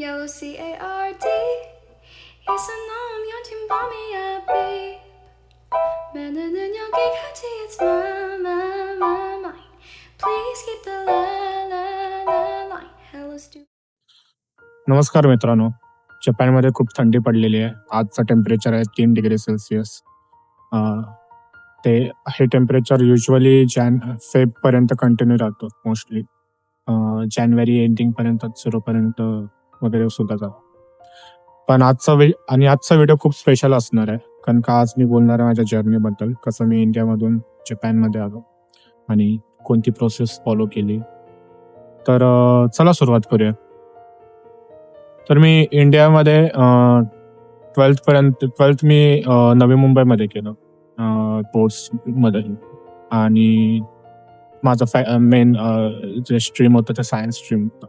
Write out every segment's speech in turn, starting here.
Yellow CARD 있어 놈 연진 밤이야 babe 매너는 여기까지 it's my mind Please keep the la line Hello stupid नमस्कार मित्रांनो. जपानमध्ये खूप थंडी पडलेली आहे. आजचं टेम्परेचर आहे 3 डिग्री सेल्सिअस. ते हे टेम्परेचर युजुअली फेबपर्यंत कंटिन्यू राहतो मोस्टली. जानेवारी एंडिंगपर्यंत 0पर्यंत वगैरे सुद्धा जातो. पण आजचा व्हिडिओ खूप स्पेशल असणार आहे, कारण का आज मी बोलणार आहे माझ्या जर्नीबद्दल, कसं मी इंडियामधून जपानमध्ये आलो आणि कोणती प्रोसेस फॉलो केली. तर चला सुरुवात करूया. तर मी इंडियामध्ये 12th मी नवी मुंबईमध्ये केलं कोर्समध्ये. आणि माझं मेन जे स्ट्रीम होतं ते सायन्स स्ट्रीम होतं.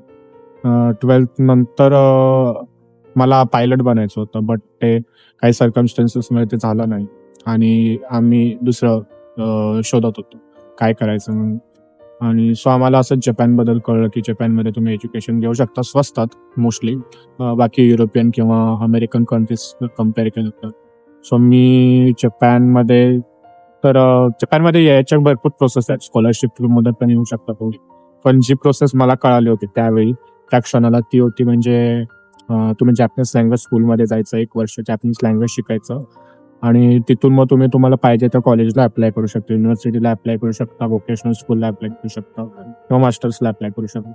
12th नंतर मला पायलट बनायचं होतं, बट ते काही सर्कमस्टन्सेसमुळे ते झालं नाही आणि आम्ही दुसरं शोधत होतो काय करायचं म्हणून. आणि सो आम्हाला असं जपानबद्दल कळलं की जपानमध्ये तुम्ही एज्युकेशन घेऊ शकता स्वस्तात मोस्टली, बाकी युरोपियन किंवा अमेरिकन कंट्रीज कम्पेअर केलं तर. सो मी जपानमध्ये यायच्या भरपूर प्रोसेस आहेत. स्कॉलरशिप थ्रूमध्ये पण येऊ शकता तुम्ही. पण जी प्रोसेस मला कळाली होती त्यावेळी त्या क्षणाला ती होती म्हणजे तुम्ही जॅपनीज लँग्वेज स्कूलमध्ये जायचं, 1 वर्ष जॅपनीज लँग्वेज शिकायचं आणि तिथून मग तुम्हाला पाहिजे त्या कॉलेजला अप्लाय करू शकता, युनिव्हर्सिटीला अप्लाय करू शकता, व्होकेशनल स्कूलला अप्लाय करू शकता किंवा मास्टर्सला अप्लाय करू शकता.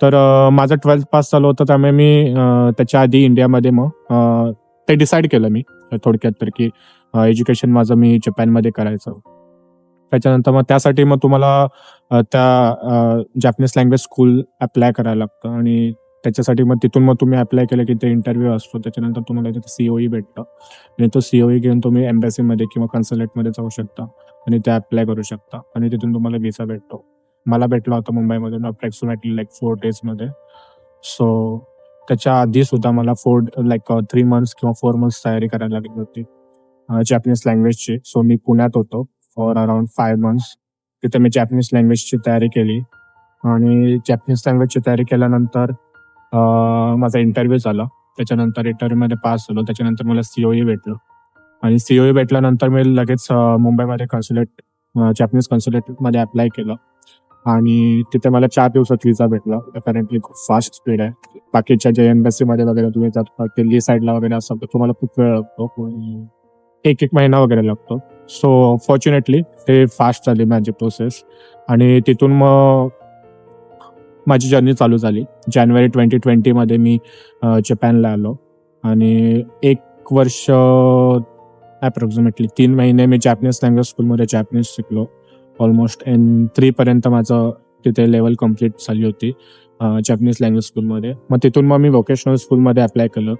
तर माझं 12th पास झालं होतं, त्यामुळे मी त्याच्या आधी इंडियामध्ये मग ते डिसाईड केलं मी थोडक्यात तर की एज्युकेशन माझं मी जपानमध्ये करायचं. त्याच्यानंतर मग त्यासाठी मग तुम्हाला त्या जॅपनीज लँग्वेज स्कूल अप्लाय करायला लागतं आणि त्याच्यासाठी मग तिथून मग तुम्ही अप्लाय केलं की ते इंटरव्ह्यू असतो. त्याच्यानंतर तुम्हाला तिथे COE भेटतं आणि तो COE घेऊन तुम्ही एम्बॅसीमध्ये किंवा कन्सुलेटमध्ये जाऊ शकता आणि ते अप्लाय करू शकता आणि तिथून तुम्हाला व्हिसा भेटतो. मला भेटला होता मुंबईमधून अप्रॉक्सिमेटली 4 डेजमध्ये. सो त्याच्या आधी सुद्धा मला 3 मंथ्स किंवा 4 मंथ्स तयारी करायला लागली होती जॅपनीज लँग्वेजची. सो मी पुण्यात होतो फॉर अराउंड 5 मंथ्स. तिथे मी जॅपनीज लँग्वेजची तयारी केली आणि जॅपनीज लँग्वेजची तयारी केल्यानंतर माझा इंटरव्ह्यू झाला. त्याच्यानंतर इंटरव्ह्यूमध्ये पास झालो. त्याच्यानंतर मला COE भेटलं आणि COE भेटल्यानंतर मी लगेच मुंबईमध्ये जॅपनीज कन्सुलेटमध्ये अप्लाय केलं आणि तिथे मला 4 दिवसात व्हिसा भेटला. अपॅरेंटली खूप फास्ट स्पीड आहे. बाकीच्या जे एम्बॅसीमध्ये वगैरे तुम्ही जाता दिल्ली साईडला वगैरे असाल तर तुम्हाला खूप वेळ लागतो, 1 महिना वगैरे लागतो. सो फॉर्च्युनेटली ते फास्ट झाली माझी प्रोसेस आणि तिथून मग माझी जर्नी चालू झाली. जानेवारी 2020मध्ये मी जपानला आलो आणि 1 वर्ष अप्रॉक्सिमेटली 3 महिने मी जॅपनीज लँग्वेज स्कूलमध्ये जॅपनीज शिकलो. ऑलमोस्ट N3 पर्यंत माझं तिथे लेवल कंप्लीट झाली होती जॅपनीज लँग्वेज स्कूलमध्ये. मग तिथून मी व्होकेशनल स्कूलमध्ये अप्लाय केलं.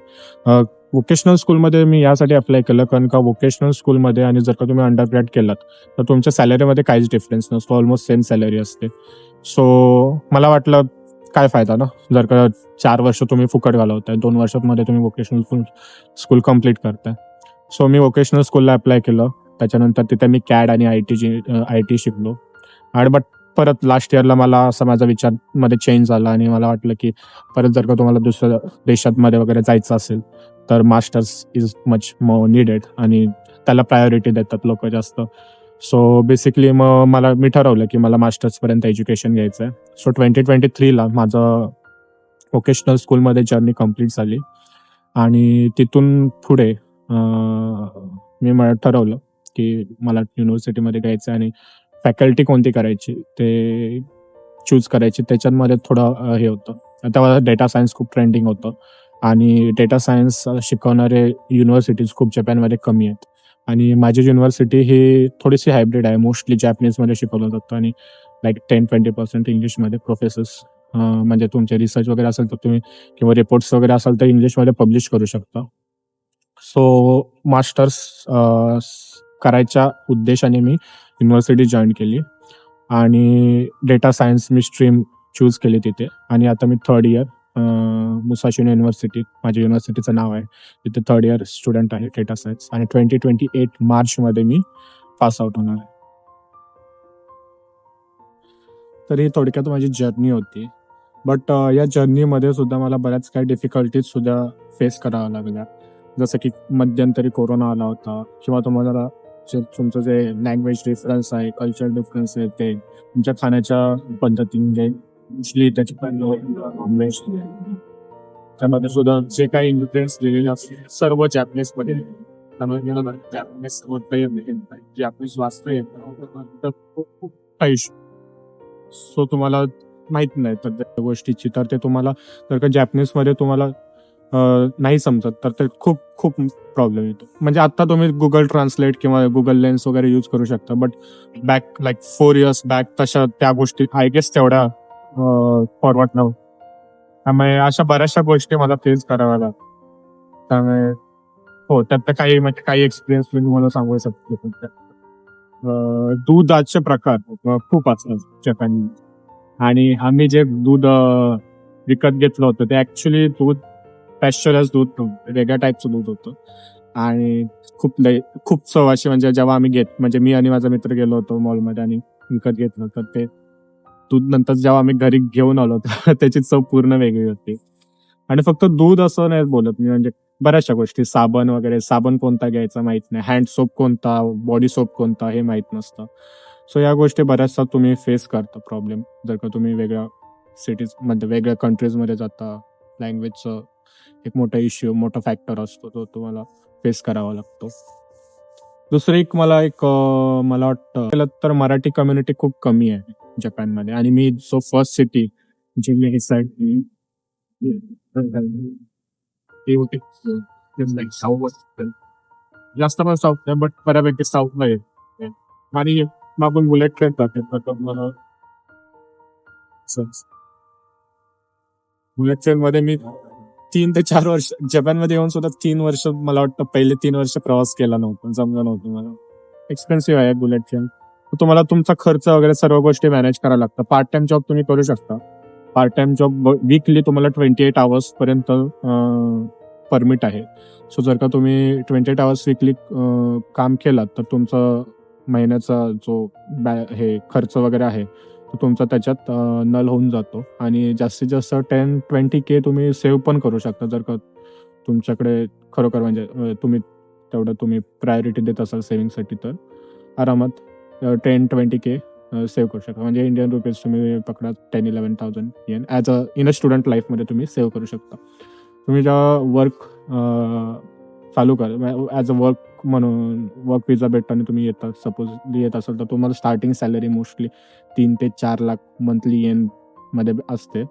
व्होकेशनल स्कूलमध्ये मी यासाठी अप्लाय केलं कारण का व्होकेशनल स्कूलमध्ये आणि जर का तुम्ही अंडरग्रॅड केलात तर तुमच्या सॅलरीमध्ये काहीच डिफरन्स नसतो, ऑलमोस्ट सेम सॅलरी असते. सो मला वाटलं काय फायदा ना, जर का 4 वर्ष तुम्ही फुकट घालवताय, 2 वर्षांमध्ये तुम्ही व्होकेशनल स्कूल कंप्लीट करताय. सो मी व्होकेशनल स्कूलला अप्लाय केलं. त्याच्यानंतर तिथे मी CAD आणि IT शिकलो आणि बट परत लास्ट इयरला मला असं माझा विचारमध्ये चेंज झाला आणि मला वाटलं की परत जर का तुम्हाला दुसऱ्या देशांमध्ये वगैरे जायचं असेल तर masters is much more needed आणि त्याला प्रायोरिटी देतात लोक जास्त. सो बेसिकली मग मी ठरवलं की मला मास्टर्सपर्यंत एज्युकेशन घ्यायचं आहे. सो 2023ला माझं व्होकेशनल स्कूलमध्ये जर्नी कंप्लीट झाली आणि तिथून पुढे मी ठरवलं की मला युनिव्हर्सिटीमध्ये घ्यायचं आणि फॅकल्टी कोणती करायची ते चूज करायची. त्याच्यामध्ये थोडं हे होतं, तेव्हा डेटा सायन्स खूप ट्रेंडिंग होतं आणि डेटा सायन्स शिकवणारे युनिव्हर्सिटीज खूप जपानमध्ये कमी आहेत आणि माझी युनिव्हर्सिटी ही थोडीशी हायब्रिड आहे. मोस्टली जॅपनीजमध्ये शिकवलं जातं आणि 10-20% इंग्लिशमध्ये प्रोफेसर्स, म्हणजे तुमचे रिसर्च वगैरे असेल तर तुम्ही किंवा रिपोर्ट्स वगैरे असेल तर इंग्लिशमध्ये पब्लिश करू शकता. सो मास्टर्स करायच्या उद्देशाने मी युनिव्हर्सिटी जॉईन केली आणि डेटा सायन्स मी स्ट्रीम चूज केली तिथे आणि आता मी 3rd इयर मुसाशी युनिव्हर्सिटी, माझ्या युनिव्हर्सिटीचं नाव आहे, तिथे 3rd इयर स्टुडंट आहे डेटा सायन्स आणि 2028 मार्चमध्ये मी पास आउट होणार आहे. तर ही थोडक्यात माझी जर्नी होती बट या जर्नीमध्ये सुद्धा मला बऱ्याच काही डिफिकल्टीज सुद्धा फेस कराव्या लागल्या. जसं की मध्यंतरी कोरोना आला होता किंवा तुम्हाला तुमचं जे लँग्वेज डिफरन्स आहे, कल्चर डिफरन्स आहे, ते तुमच्या खाण्याच्या पद्धती म्हणजे मोस्टली त्याची नॉनव्हेज त्यामध्ये सुद्धा जे काही इन्ग्रेडियंट्स दिलेले असतील सर्व जॅपनीजमध्ये आहे. त्यामुळे मला जॅपनीज बोलता येत नाही, जॅपनीज वाचता येत नाही. तर खूप काही सो तुम्हाला माहित नाही तर त्या गोष्टीची, तर ते तुम्हाला जर का जॅपनीजमध्ये तुम्हाला नाही समजत तर ते खूप खूप प्रॉब्लेम येतो. म्हणजे आता तुम्ही गुगल ट्रान्सलेट किंवा गुगल लेन्स वगैरे यूज करू शकता, but back like 4 years back तशा त्या गोष्टी आय गेस तेवढ्या फॉरवर्ड नव्हत्या. त्यामुळे अशा बऱ्याचशा गोष्टी मला फेस कराव्या लागतात. त्यामुळे हो, त्यातल्या काही म्हणजे काही एक्सपिरियन्स मी तुम्हाला सांगू शकतो. पण दुधाचे प्रकार खूप असतात जपानमध्ये. आणि आम्ही जे दूध विकत घेतलं होतं ते ऍक्च्युली दूध पॅश्चराइज दूध नव्हतं, वेगळ्या टाईपचं दूध होतं. आणि खूप चव अशी, म्हणजे जेव्हा आम्ही म्हणजे मी आणि माझा मित्र गेलो होतो मॉलमध्ये आणि विकत घेतलं, तर ते दूध नंतर जेव्हा आम्ही घरी घेऊन आलो तर त्याची चव पूर्ण वेगळी होती. आणि फक्त दूध असं नाही बोलत मी, म्हणजे बऱ्याचशा गोष्टी, साबण वगैरे, साबण कोणता घ्यायचा माहित नाही, हँड सोप कोणता, बॉडी सोप कोणता हे माहित नसतं. सो या गोष्टी बऱ्याचशा तुम्ही फेस करता प्रॉब्लेम, जर का तुम्ही वेगळ्या सिटीजमध्ये वेगळ्या कंट्रीजमध्ये जाता. लँग्वेजचं एक मोठा इश्यू, मोठा फॅक्टर असतो, तो तुम्हाला फेस करावा लागतो. दुसरं एक मला वाटतं केलं तर मराठी कम्युनिटी खूप कमी आहे जपानमध्ये. आणि मी जो फर्स्ट सिटी जी मी डिसाईड केली ती होती साऊथ. जास्त पण साऊथ नाही, बट बऱ्यापैकी साऊथला आहे. आणि मागून बुलेट ट्रेन जाते, तर मला बुलेट ट्रेन मध्ये मी 3 ते 4 वर्ष जपानमध्ये येऊन सुद्धा 3 वर्ष, मला वाटतं पहिले 3 वर्ष प्रवास केला नव्हता, जमलं नव्हतं मला. एक्सपेन्सिव्ह आहे बुलेट ट्रेन. तुम्हाला तुमचा खर्च वगैरे सर्व गोष्टी मॅनेज करायला लागतं. पार्ट टाइम जॉब तुम्ही करू शकता. पार्ट टाइम जॉब वीकली तुम्हाला 28 आवर्स पर्यंत परमिट आहे. सो जर का तुम्ही 28 आवर्स वीकली काम केलात तर तुमचा महिन्याचा जो हे खर्च वगैरे आहे तो तुमचा त्याच्यात नल होऊन जातो. आणि जास्तीत जास्त 10-20K तुम्ही सेव्ह पण करू शकता, जर का तुमच्याकडे खरोखर म्हणजे तुम्ही प्रायोरिटी देत असाल सेव्हिंगसाठी, तर आरामात 10-20K सेव्ह करू शकता. म्हणजे इंडियन रुपीज तुम्ही पकडा 10-11,000 येन इन अ स्टुडंट लाईफमध्ये तुम्ही सेव्ह करू शकता. तुम्ही जेव्हा वर्क चालू ॲज अ वर्क म्हणून वर्क विजा भेटतो आणि तुम्ही सपोज येत असाल, तर तुम्हाला स्टार्टिंग सॅलरी मोस्टली 3 ते 4 लाख मंथली येन मध्ये असते,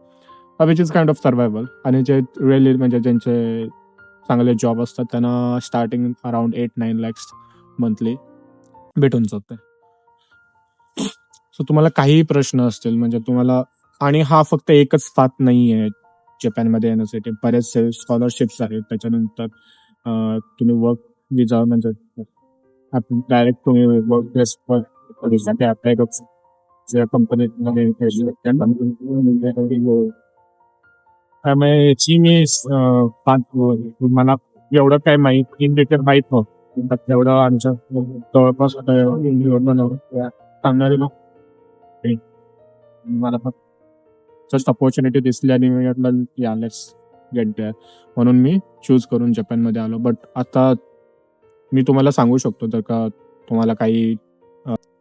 which is kind of survival. आणि जे रिअली म्हणजे ज्यांचे चांगले जॉब असतात त्यांना स्टार्टिंग अराउंड 8-9 लॅक्स मंथली भेटून जाते. सो तुम्हाला काहीही प्रश्न असतील म्हणजे तुम्हाला, आणि हा फक्त एकच पाथ नाही आहे जपानमध्ये येण्यासाठी, बरेचसे स्कॉलरशिप्स आहेत. त्याच्यानंतर तुम्ही वर्क विजा म्हणजे डायरेक्ट तुम्ही वर्क प्लेस अप्लाय करू शकता. ज्या कंपनीमध्ये त्यामुळे याची मी मला एवढं काय माहीत इन डिटेल माहीत नव्हतं. तेवढं आमच्या जवळपास सांगणारे लोक मला फक्त जस्ट अपॉर्च्युनिटी दिसली आणि मी म्हटलं या लेट्स गेट देअर, म्हणून मी चूज करून जपानमध्ये आलो. बट आता मी तुम्हाला सांगू शकतो, जर का तुम्हाला काही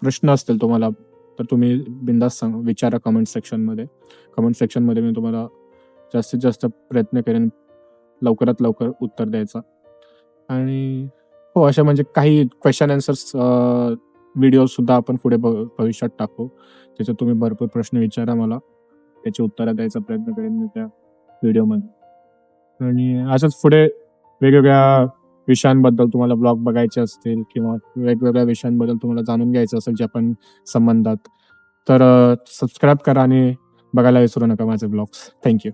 प्रश्न असतील तुम्हाला, तर तुम्ही बिंदास विचारा कमेंट सेक्शनमध्ये. मी तुम्हाला जास्तीत जास्त प्रयत्न करेन लवकरात लवकर उत्तर द्यायचा. आणि हो, अशा म्हणजे काही क्वेश्चन आन्सर्स व्हिडिओ सुद्धा आपण पुढे भविष्यात टाकू, त्याच्यात तुम्ही भरपूर प्रश्न विचारा मला, त्याची उत्तरं द्यायचा प्रयत्न करेन मी त्या व्हिडिओमध्ये. आणि असंच पुढे वेगवेगळ्या विषयांबद्दल तुम्हाला ब्लॉग बघायचे असतील किंवा वेगवेगळ्या विषयांबद्दल तुम्हाला जाणून घ्यायचं असेल जपान संबंधात, तर सबस्क्राईब करा आणि बघायला विसरू नका माझे ब्लॉग्स. थँक्यू.